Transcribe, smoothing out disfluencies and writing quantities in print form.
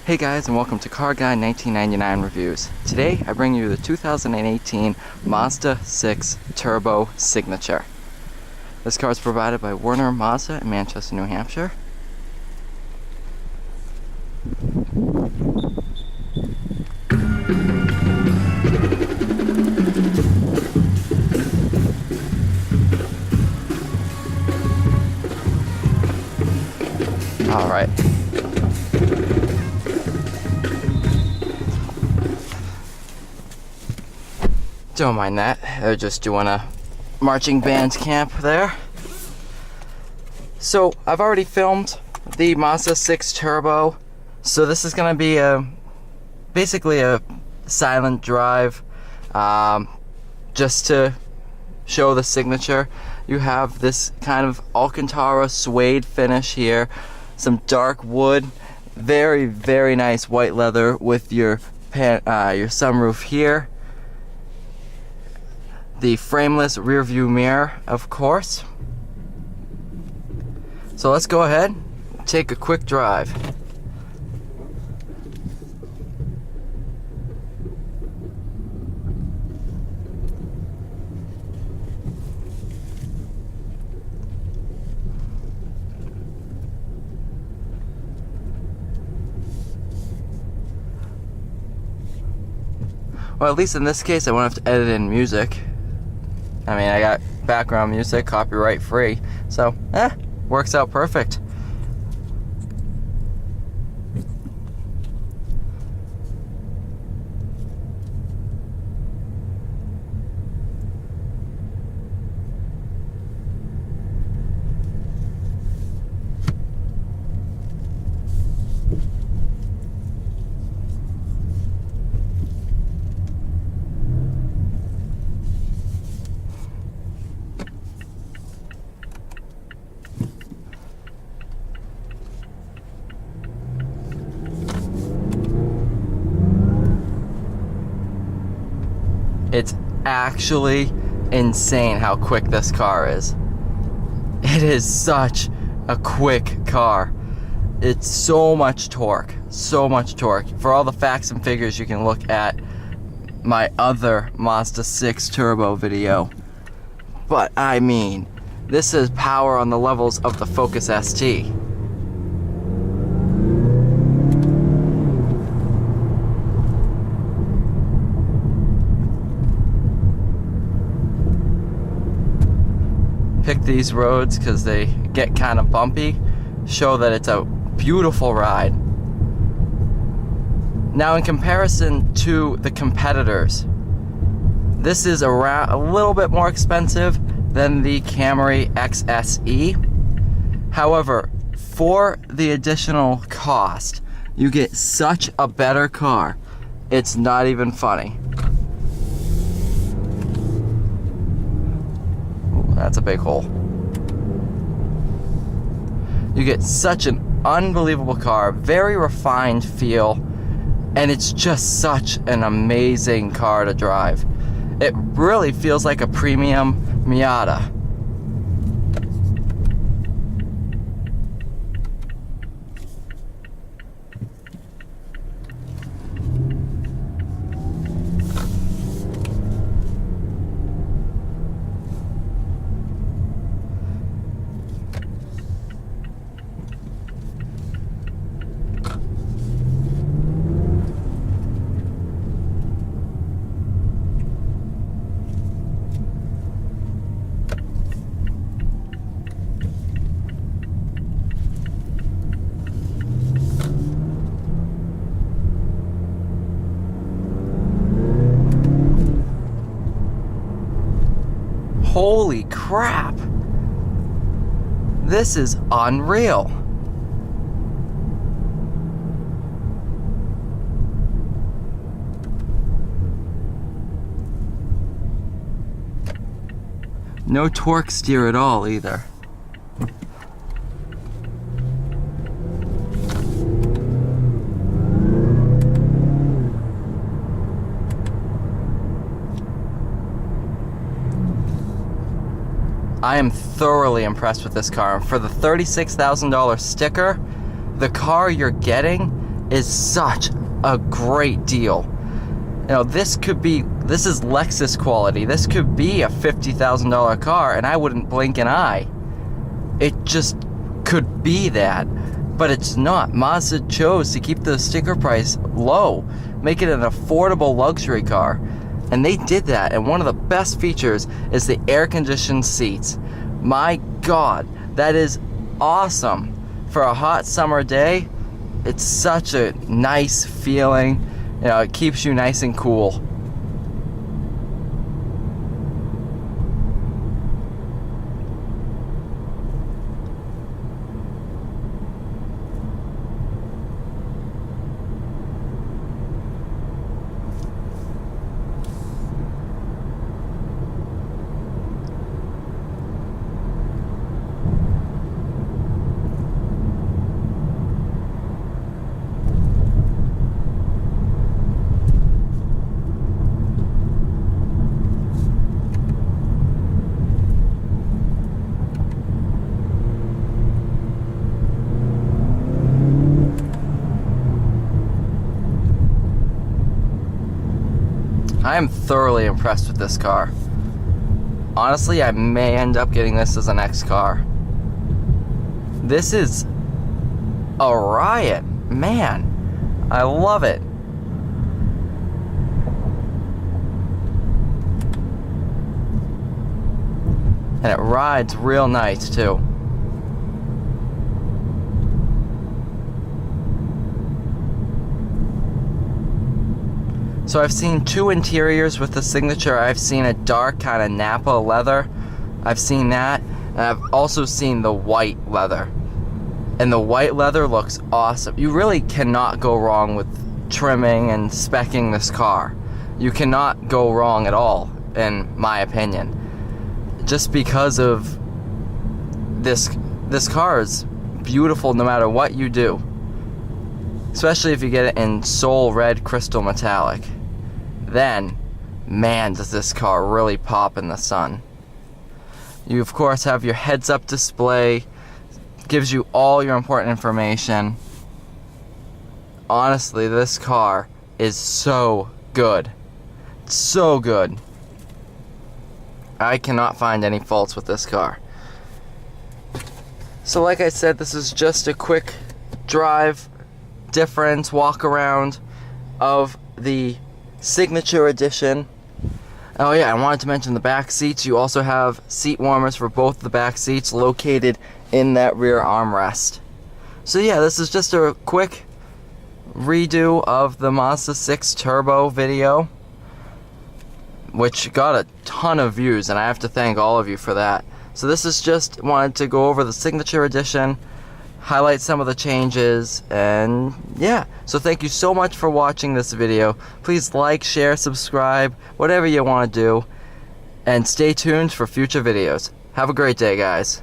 Hey guys, and welcome to Car Guy 1999 Reviews. Today I bring you the 2018 Mazda 6 Turbo Signature. This car is provided by Werner Mazda in Manchester, New Hampshire. Alright. Don't mind that, they're just doing a marching band camp there. So I've already filmed the Mazda 6 Turbo, so this is going to be basically a silent drive, just to show the signature. You have this kind of Alcantara suede finish here, some dark wood, very nice white leather with your sunroof here. The frameless rear view mirror, of course. So let's go ahead and take a quick drive. Well, at least in this case I won't have to edit in music. I mean, I got background music, copyright free, so works out perfect. It's actually insane how quick this car is. It is such a quick car. It's so much torque, so much torque. For all the facts and figures, you can look at my other Mazda 6 Turbo video. But I mean, this is power on the levels of the Focus ST. Pick these roads because they get kind of bumpy, show that it's a beautiful ride. Now, in comparison to the competitors, this is around a little bit more expensive than the Camry XSE. However, for the additional cost, you get such a better car. It's not even funny. That's a big hole. You get such an unbelievable car, very refined feel, and it's just such an amazing car to drive. It really feels like a premium Miata. Holy crap! This is unreal. No torque steer at all either. I am thoroughly impressed with this car. For the $36,000 sticker, the car you're getting is such a great deal. You know, this is Lexus quality. This could be a $50,000 car and I wouldn't blink an eye. It just could be that, but it's not. Mazda chose to keep the sticker price low, make it an affordable luxury car, and they did that. And one of the best features is the air-conditioned seats. My God, that is awesome. For a hot summer day, it's such a nice feeling. You know, it keeps you nice and cool. I am thoroughly impressed with this car. Honestly, I may end up getting this as the next car. This is a riot. Man, I love it. And it rides real nice too. So I've seen two interiors with the signature. I've seen a dark kind of Napa leather. I've seen that. And I've also seen the white leather. And the white leather looks awesome. You really cannot go wrong with trimming and speccing this car. You cannot go wrong at all, in my opinion. Just because of this car is beautiful no matter what you do. Especially if you get it in Soul Red Crystal Metallic. Then, man, does this car really pop in the sun. You, of course, have your heads-up display. Gives you all your important information. Honestly, this car is so good. So good. I cannot find any faults with this car. So like I said, this is just a quick drive difference, walk around of the Signature Edition. Oh yeah, I wanted to mention the back seats. You also have seat warmers for both the back seats located in that rear armrest. So yeah, this is just a quick redo of the Mazda 6 Turbo video, which got a ton of views, and I have to thank all of you for that. So this is just wanted to go over the Signature Edition, highlight some of the changes, and yeah. So thank you so much for watching this video. Please like, share, subscribe, whatever you want to do, and stay tuned for future videos. Have a great day, guys.